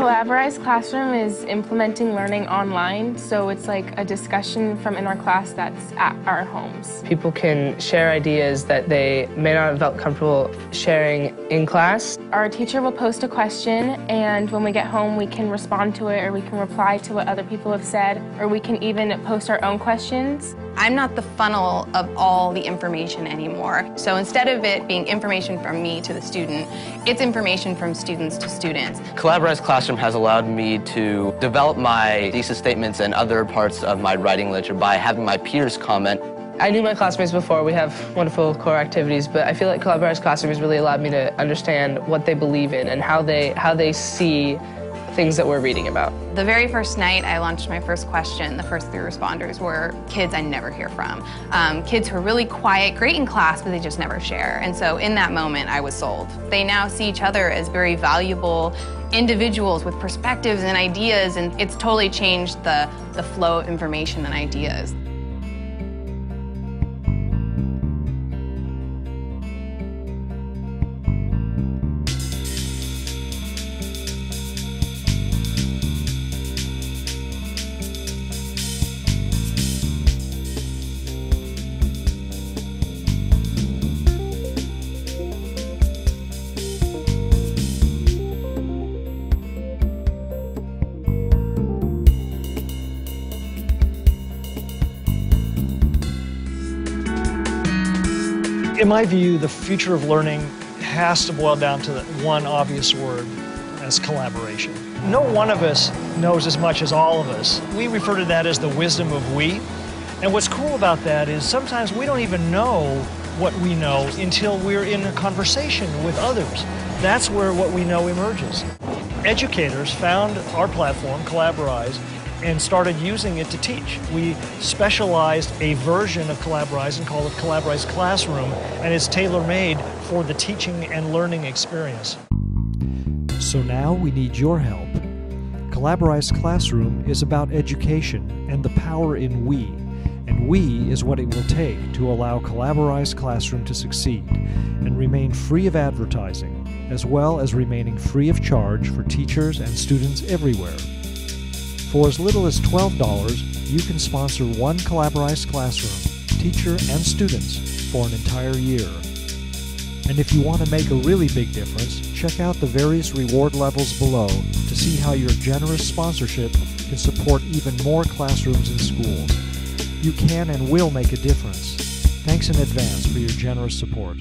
Collaborize Classroom is implementing learning online, so it's like a discussion from in our class that's at our homes. People can share ideas that they may not have felt comfortable sharing in class. Our teacher will post a question, and when we get home we can respond to it, or we can reply to what other people have said, or we can even post our own questions. I'm not the funnel of all the information anymore. So instead of it being information from me to the student, it's information from students to students. Collaborize Classroom has allowed me to develop my thesis statements and other parts of my writing literature by having my peers comment. I knew my classmates before. We have wonderful core activities, but I feel like Collaborize Classroom has really allowed me to understand what they believe in and how they see things that we're reading about. The very first night I launched my first question, the first 3 responders were kids I never hear from. Kids who are really quiet, great in class, but they just never share. And so in that moment, I was sold. They now see each other as very valuable individuals with perspectives and ideas, and it's totally changed the flow of information and ideas. In my view, the future of learning has to boil down to one obvious word, as collaboration. No one of us knows as much as all of us. We refer to that as the wisdom of we. And what's cool about that is sometimes we don't even know what we know until we're in a conversation with others. That's where what we know emerges. Educators found our platform, Collaborize, and started using it to teach. We specialized a version of Collaborize and called it Collaborize Classroom, and it's tailor-made for the teaching and learning experience. So now we need your help. Collaborize Classroom is about education and the power in we, and we is what it will take to allow Collaborize Classroom to succeed and remain free of advertising, as well as remaining free of charge for teachers and students everywhere. For as little as $12, you can sponsor one Collaborize Classroom, teacher and students, for an entire year. And if you want to make a really big difference, check out the various reward levels below to see how your generous sponsorship can support even more classrooms and schools. You can and will make a difference. Thanks in advance for your generous support.